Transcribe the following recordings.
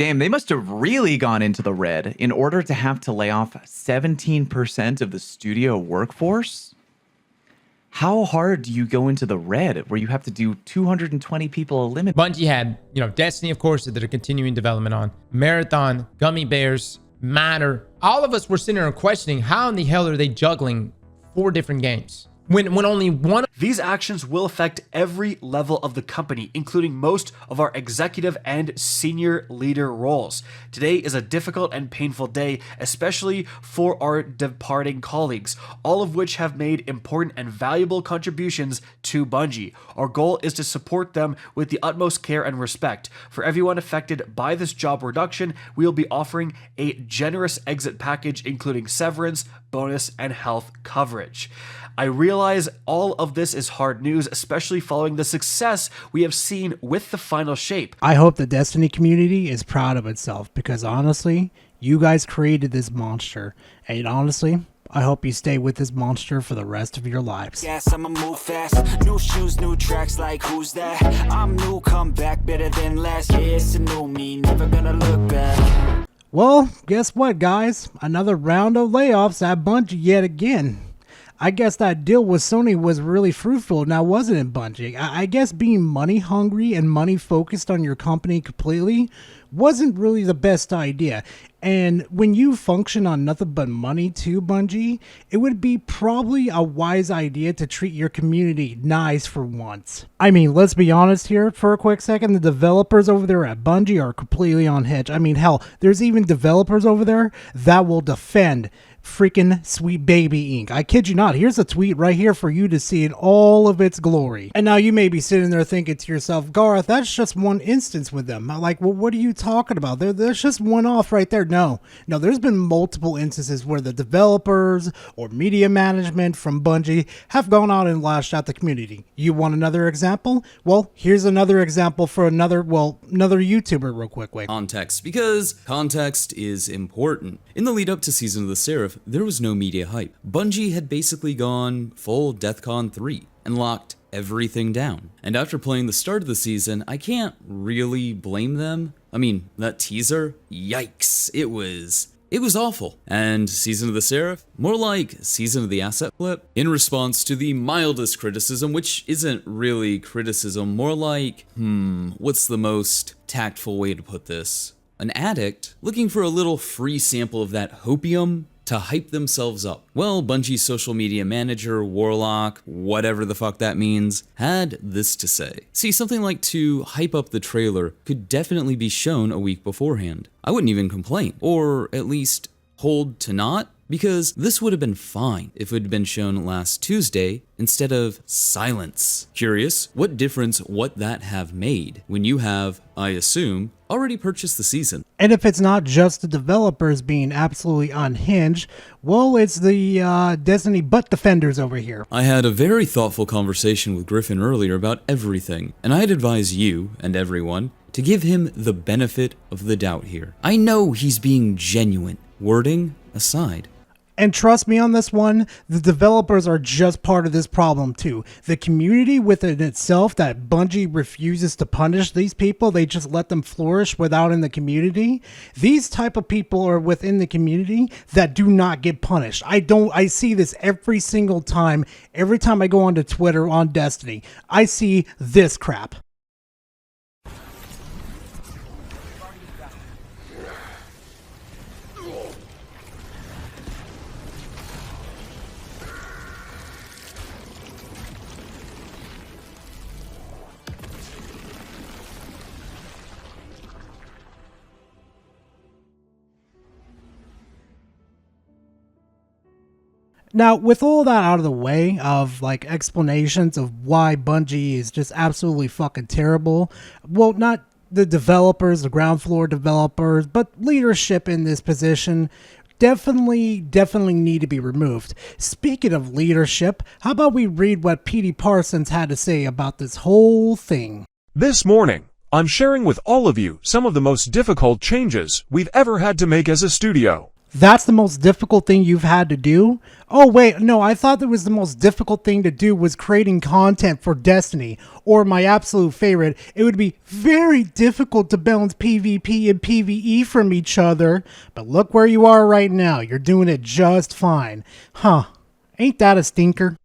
Damn, they must have really gone into the red in order to have to lay off 17% of the studio workforce. How hard do you go into the red where you have to do 220 people eliminate? Bungie had, Destiny, of course, that they're continuing development on. Marathon, Gummy Bears, Matter. All of us were sitting there questioning how in the hell are they juggling 4 different games when only one. These actions will affect every level of the company, including most of our executive and senior leader roles. Today is a difficult and painful day, especially for our departing colleagues, all of which have made important and valuable contributions to Bungie. Our goal is to support them with the utmost care and respect. For everyone affected by this job reduction, we will be offering a generous exit package, including severance, bonus, and health coverage. I realize all of this is hard news, especially following the success we have seen with the final shape. I hope the Destiny community is proud of itself, because honestly, you guys created this monster. And honestly, I hope you stay with this monster for the rest of your lives. Yes, I'ma move fast. New shoes, new tracks, like who's that? I'm new, come back better than last. Yeah, it's a new me, never gonna look back. Well, guess what, guys? Another round of layoffs at Bungie yet again. I guess that deal with Sony was really fruitful, now wasn't it, Bungie? I guess being money hungry and money focused on your company completely wasn't really the best idea. And when you function on nothing but money too, Bungie, it would be probably a wise idea to treat your community nice for once. I mean, let's be honest here for a quick second. The developers over there at Bungie are completely on edge. I mean, hell, there's even developers over there that will defend freaking Sweet Baby Inc. I kid you not. Here's a tweet right here for you to see in all of its glory. And now you may be sitting there thinking to yourself, Garth, that's just one instance with them. Like, well, what are you talking about? There's just one off right there. No, there's been multiple instances where the developers or media management from Bungie have gone out and lashed out the community. You want another example? Well, here's another example for another YouTuber real quick. Wait. Context, because context is important. In the lead up to Season of the Seraph, there was no media hype. Bungie had basically gone full DEFCON 3 and locked everything down. And after playing the start of the season, I can't really blame them. I mean, that teaser, yikes, it was awful. And Season of the Seraph, more like Season of the Asset Flip, in response to the mildest criticism, which isn't really criticism, more like, what's the most tactful way to put this? An addict looking for a little free sample of that hopium to hype themselves up. Well, Bungie's social media manager, Warlock, whatever the fuck that means, had this to say. See, something like to hype up the trailer could definitely be shown a week beforehand. I wouldn't even complain, or at least hold to not, because this would have been fine if it had been shown last Tuesday instead of silence. Curious what difference would that have made when you have, I assume, already purchased the season? And if it's not just the developers being absolutely unhinged, well, it's the Destiny butt defenders over here. I had a very thoughtful conversation with Griffin earlier about everything, and I'd advise you and everyone to give him the benefit of the doubt here. I know he's being genuine, wording aside. And trust me on this one, the developers are just part of this problem too. The community within itself that Bungie refuses to punish these people, they just let them flourish without in the community. These type of people are within the community that do not get punished. I see this every single time. Every time I go onto Twitter on Destiny, I see this crap. Now, with all that out of the way of like explanations of why Bungie is just absolutely fucking terrible, well, not the developers, the ground floor developers, but leadership in this position definitely need to be removed. Speaking of leadership, how about we read what Parsons had to say about this whole thing? This morning, I'm sharing with all of you some of the most difficult changes we've ever had to make as a studio. That's the most difficult thing you've had to do? Oh, wait, no, I thought that was the most difficult thing to do was creating content for Destiny. Or my absolute favorite, it would be very difficult to balance PvP and PvE from each other. But look where you are right now. You're doing it just fine. Huh. Ain't that a stinker?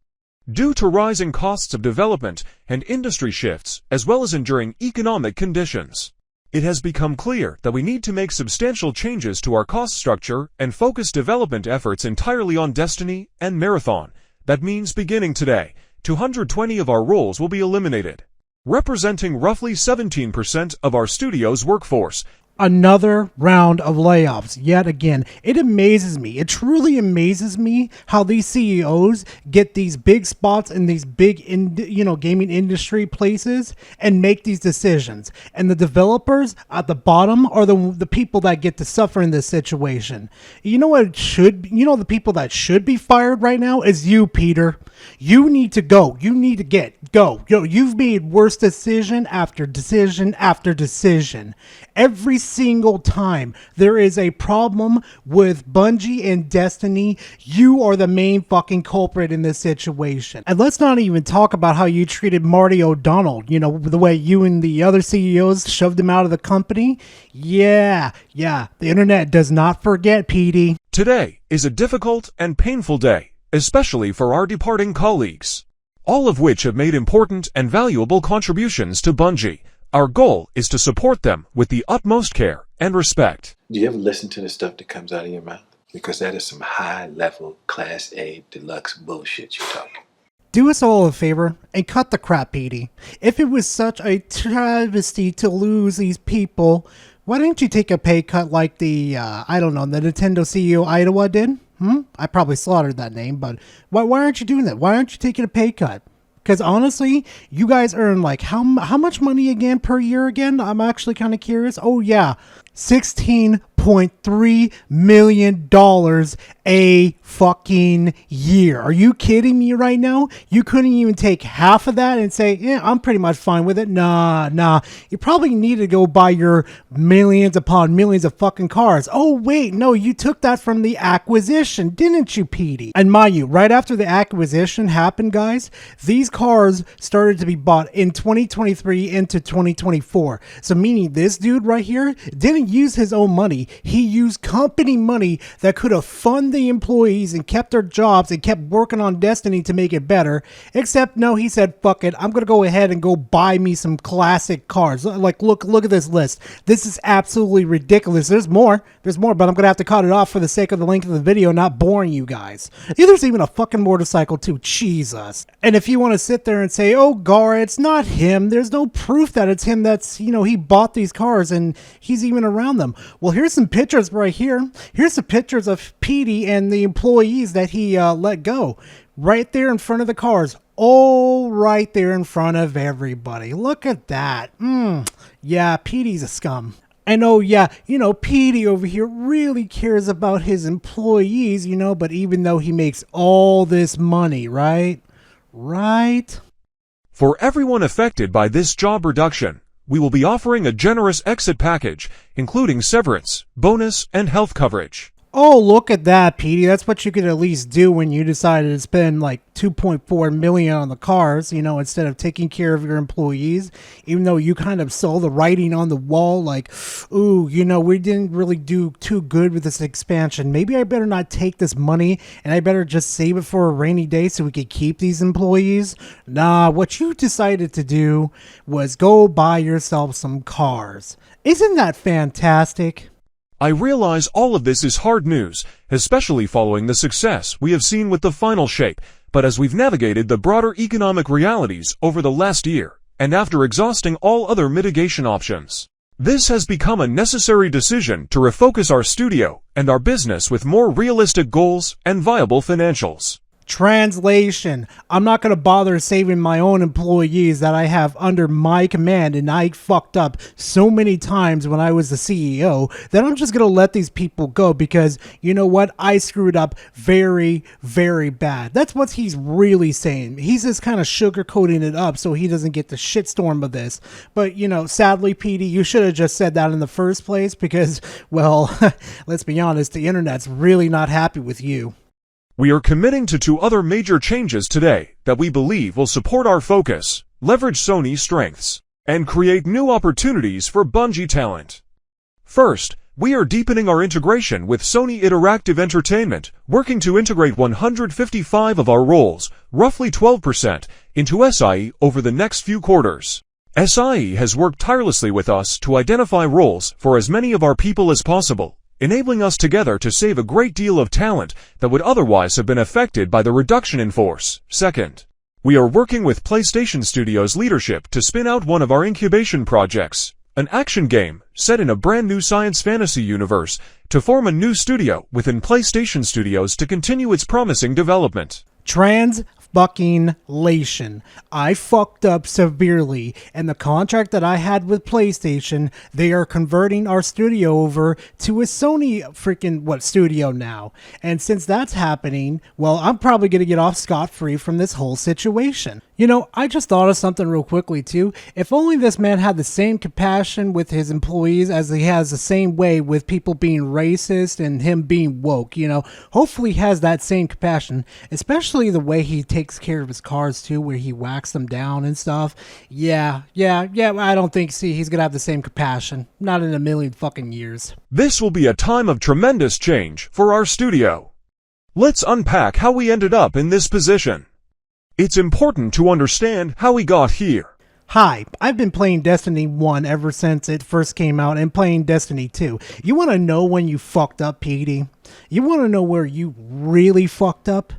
Due to rising costs of development and industry shifts, as well as enduring economic conditions, it has become clear that we need to make substantial changes to our cost structure and focus development efforts entirely on Destiny and Marathon. That means beginning today, 220 of our roles will be eliminated, representing roughly 17% of our studio's workforce. Another round of layoffs yet again. It amazes me. It truly amazes me how these CEOs get these big spots in these big gaming industry places and make these decisions. And the developers at the bottom are the people that get to suffer in this situation. You know what the people that should be fired right now is you, Peter. You need to go. You need to go. You've made worse decision after decision after decision. Every single time there is a problem with Bungie and Destiny, you are the main fucking culprit in this situation. And let's not even talk about how you treated Marty O'Donnell, the way you and the other CEOs shoved him out of the company. Yeah, the internet does not forget, PD. Today is a difficult and painful day, especially for our departing colleagues, all of which have made important and valuable contributions to Bungie. Our goal is to support them with the utmost care and respect. Do you ever listen to the stuff that comes out of your mouth? Because that is some high-level, Class A, deluxe bullshit you're talking. Do us all a favor and cut the crap, Petey. If it was such a travesty to lose these people, why didn't you take a pay cut like the Nintendo CEO Idaho did? I probably slaughtered that name, but why aren't you doing that? Why aren't you taking a pay cut? Because honestly, you guys earn like how much money again per year again? I'm actually kind of curious. Oh yeah, $16.3 million a fucking year. Are you kidding me right now? You couldn't even take half of that and say, yeah, I'm pretty much fine with it. Nah. You probably need to go buy your millions upon millions of fucking cars. Oh, wait, no, you took that from the acquisition, didn't you, Petey? And mind you, right after the acquisition happened, guys, these cars started to be bought in 2023 into 2024. So meaning this dude right here didn't use his own money. He used company money that could have funded the employees and kept their jobs and kept working on Destiny to make it better. Except no, he said, fuck it, I'm gonna go ahead and go buy me some classic cars. Like, look at this list. This is absolutely ridiculous. There's more, but I'm gonna have to cut it off for the sake of the length of the video, not boring you guys. There's even a fucking motorcycle too, Jesus. And if you want to sit there and say, oh Gar, it's not him, there's no proof that it's him, that's, he bought these cars and he's even around them. Well, here's some pictures right here. Here's the pictures of Petey and the employees that he let go. Right there in front of the cars. All right there in front of everybody. Look at that. Yeah, Petey's a scum. And oh yeah, Petey over here really cares about his employees, but even though he makes all this money, right? For everyone affected by this job reduction, we will be offering a generous exit package, including severance, bonus, and health coverage. Oh, look at that, Petey. That's what you could at least do when you decided to spend like $2.4 million on the cars, instead of taking care of your employees, even though you kind of saw the writing on the wall like, ooh, we didn't really do too good with this expansion. Maybe I better not take this money and I better just save it for a rainy day so we could keep these employees. Nah, what you decided to do was go buy yourself some cars. Isn't that fantastic? I realize all of this is hard news, especially following the success we have seen with the final shape, but as we've navigated the broader economic realities over the last year, and after exhausting all other mitigation options, this has become a necessary decision to refocus our studio and our business with more realistic goals and viable financials. Translation: I'm not going to bother saving my own employees that I have under my command, and I fucked up so many times when I was the CEO that I'm just going to let these people go because, you know what, I screwed up very, very bad. That's what he's really saying. He's just kind of sugarcoating it up so he doesn't get the shitstorm of this. But, you know, sadly, PD, you should have just said that in the first place because, well, let's be honest, the internet's really not happy with you. We are committing to 2 other major changes today that we believe will support our focus, leverage Sony's strengths, and create new opportunities for Bungie talent. First, we are deepening our integration with Sony Interactive Entertainment, working to integrate 155 of our roles, roughly 12%, into SIE over the next few quarters. SIE has worked tirelessly with us to identify roles for as many of our people as possible, enabling us together to save a great deal of talent that would otherwise have been affected by the reduction in force. Second, we are working with PlayStation Studios leadership to spin out one of our incubation projects, an action game set in a brand new science fantasy universe, to form a new studio within PlayStation Studios to continue its promising development. Trans-fucking-lation. I fucked up severely, and the contract that I had with PlayStation, they are converting our studio over to a Sony freaking, studio now. And since that's happening, well, I'm probably going to get off scot-free from this whole situation. You know, I just thought of something real quickly, too. If only this man had the same compassion with his employees as he has the same way with people being racist and him being woke, you know. Hopefully he has that same compassion, especially the way he takes care of his cars, too, where he whacks them down and stuff. Yeah, I don't think, he's gonna have the same compassion. Not in a million fucking years. This will be a time of tremendous change for our studio. Let's unpack how we ended up in this position. It's important to understand how we got here. Hi, I've been playing Destiny 1 ever since it first came out and playing Destiny 2. You want to know when you fucked up, PD? You want to know where you really fucked up?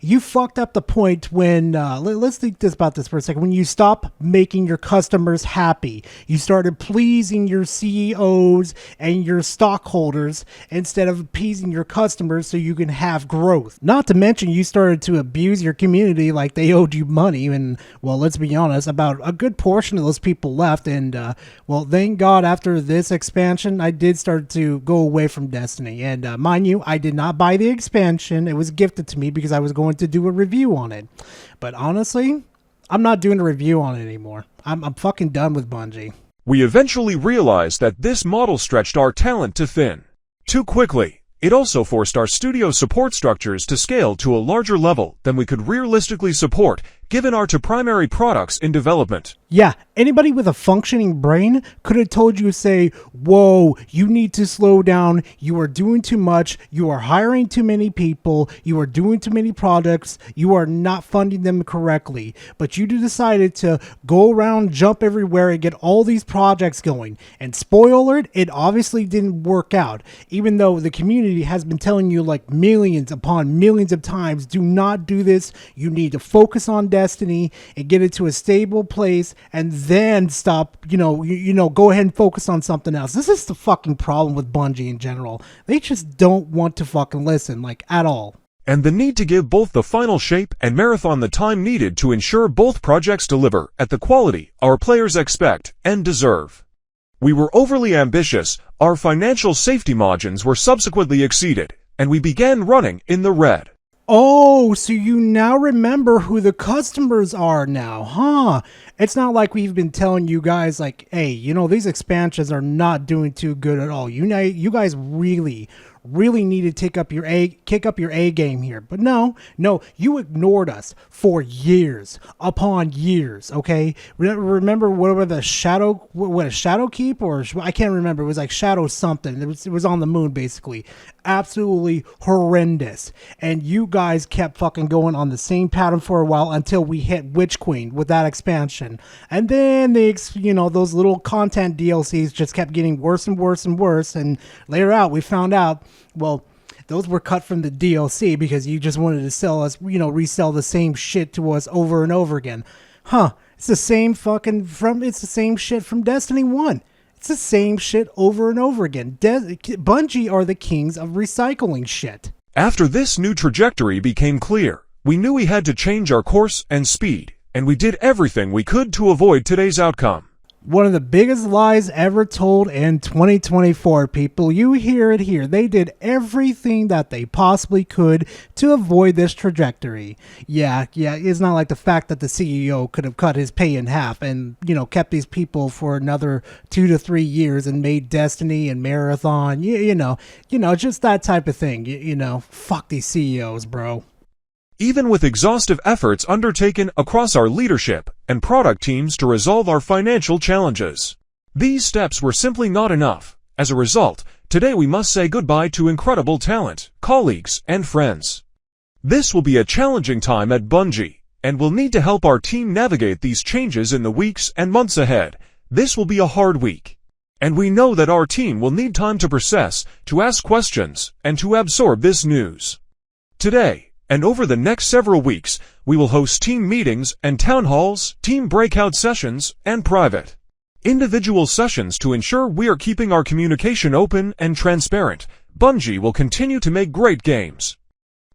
You fucked up the point when, let's think about this for a second, when you stop making your customers happy. You started pleasing your CEOs and your stockholders instead of appeasing your customers so you can have growth. Not to mention you started to abuse your community like they owed you money, and, well, let's be honest, about a good portion of those people left, and, well, thank God after this expansion, I did start to go away from Destiny, and mind you, I did not buy the expansion. It was gifted to me because I was going to do a review on it. But honestly, I'm not doing a review on it anymore. I'm fucking done with Bungie. We eventually realized that this model stretched our talent too thin. Too quickly. It also forced our studio support structures to scale to a larger level than we could realistically support, given our 2 primary products in development. Yeah, anybody with a functioning brain could have told you, say, whoa, you need to slow down, you are doing too much, you are hiring too many people, you are doing too many products, you are not funding them correctly. But you decided to go around, jump everywhere, and get all these projects going. And spoiler alert, it obviously didn't work out, even though the community has been telling you like millions upon millions of times, do not do this, you need to focus on Destiny and get it to a stable place and then stop, go ahead and focus on something else. This is the fucking problem with Bungie in general. They just don't want to fucking listen, like, at all. And the need to give both the final shape and Marathon the time needed to ensure both projects deliver at the quality our players expect and deserve. We were overly ambitious, our financial safety margins were subsequently exceeded, and we began running in the red. Oh, so you now remember who the customers are now, huh? It's not like we've been telling you guys like, hey, these expansions are not doing too good at all. You guys really need to kick up your A game here. But no, you ignored us for years upon years, okay? Remember what a shadow keep, or I can't remember. It was like shadow something. It was on the moon, basically. Absolutely horrendous. And you guys kept fucking going on the same pattern for a while until we hit Witch Queen with that expansion. And then those little content DLCs just kept getting worse and worse and worse. And later out, we found out, well, those were cut from the DLC because you just wanted to sell us, resell the same shit to us over and over again. Huh. It's the same shit from Destiny 1. It's the same shit over and over again. Bungie are the kings of recycling shit. After this new trajectory became clear, We knew we had to change our course and speed, and we did everything we could to avoid today's outcome. One of the biggest lies ever told in 2024, people. You hear it here. They did everything that they possibly could to avoid this trajectory. Yeah, it's not like the fact that the CEO could have cut his pay in half and, kept these people for another 2 to 3 years and made Destiny and Marathon, just that type of thing. Fuck these CEOs, bro. Even with exhaustive efforts undertaken across our leadership and product teams to resolve our financial challenges, these steps were simply not enough. As a result, today we must say goodbye to incredible talent, colleagues, and friends. This will be a challenging time at Bungie, and we'll need to help our team navigate these changes in the weeks and months ahead. This will be a hard week, and we know that our team will need time to process, to ask questions, and to absorb this news. Today, and over the next several weeks, we will host team meetings and town halls, team breakout sessions, and private individual sessions to ensure we are keeping our communication open and transparent. Bungie will continue to make great games.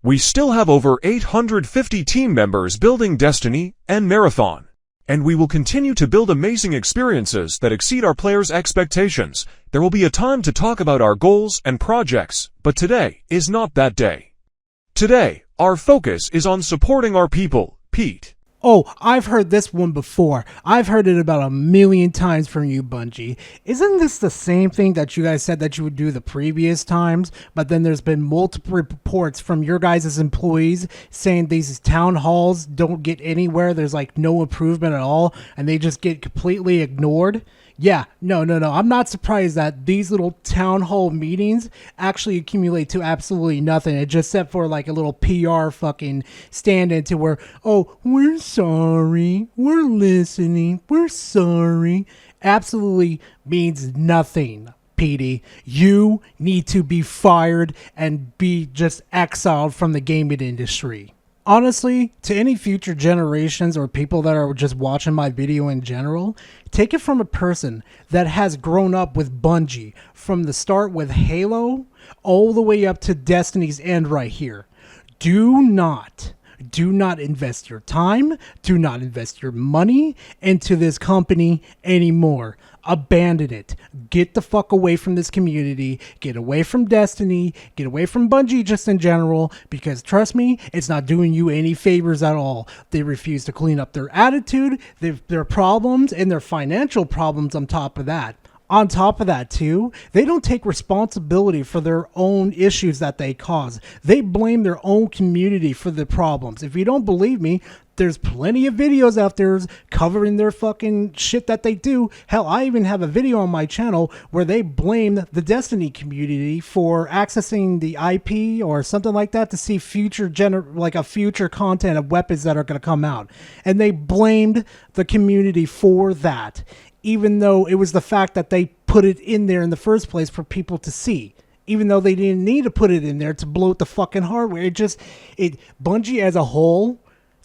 We still have over 850 team members building Destiny and Marathon, and we will continue to build amazing experiences that exceed our players' expectations. There will be a time to talk about our goals and projects, but today is not that day. Today, our focus is on supporting our people, Pete. Oh, I've heard this one before. I've heard it about 1,000,000 times from you, Bungie. Isn't this the same thing that you guys said that you would do the previous times? But then there's been multiple reports from your guys' employees saying these town halls don't get anywhere. There's like no improvement at all, and they just get completely ignored. Yeah, no. I'm not surprised that these little town hall meetings actually accumulate to absolutely nothing. It just set for like a little PR fucking stand-in to where, oh, we're sorry, we're listening, we're sorry. Absolutely means nothing, Petey. You need to be fired and be just exiled from the gaming industry. Honestly, to any future generations or people that are just watching my video in general, take it from a person that has grown up with Bungie from the start with Halo all the way up to Destiny's end right here. Do not invest your time, do not invest your money into this company anymore. Abandon it. Get the fuck away from this community. Get away from Destiny. Get away from Bungie just in general, because trust me, it's not doing you any favors at all. They refuse to clean up their attitude, their problems, and their financial problems on top of that. On top of that, too, they don't take responsibility for their own issues that they cause. They blame their own community for the problems. If you don't believe me, there's plenty of videos out there covering their fucking shit that they do. Hell, I even have a video on my channel where they blame the Destiny community for accessing the IP or something like that to see future content of weapons that are going to come out. And they blamed the community for that, even though it was the fact that they put it in there in the first place for people to see. Even though they didn't need to put it in there to bloat the fucking hardware. Bungie as a whole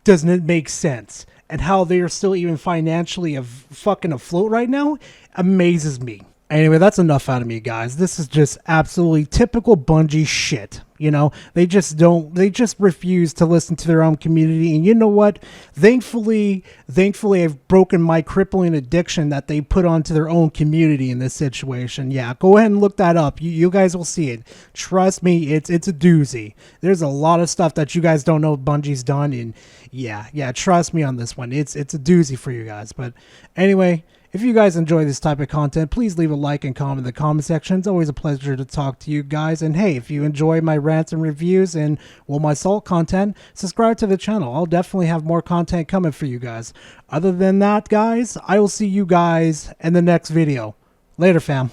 doesn't make sense. And how they are still even financially fucking afloat right now amazes me. Anyway, that's enough out of me, guys. This is just absolutely typical Bungie shit. They just refuse to listen to their own community. And you know what? Thankfully, I've broken my crippling addiction that they put onto their own community in this situation. Yeah, go ahead and look that up. You guys will see it. Trust me, it's a doozy. There's a lot of stuff that you guys don't know Bungie's done. And yeah, trust me on this one. It's a doozy for you guys. But anyway, if you guys enjoy this type of content, please leave a like and comment in the comment section. It's always a pleasure to talk to you guys. And hey, if you enjoy my rants and reviews and, my Salt content, subscribe to the channel. I'll definitely have more content coming for you guys. Other than that, guys, I will see you guys in the next video. Later, fam.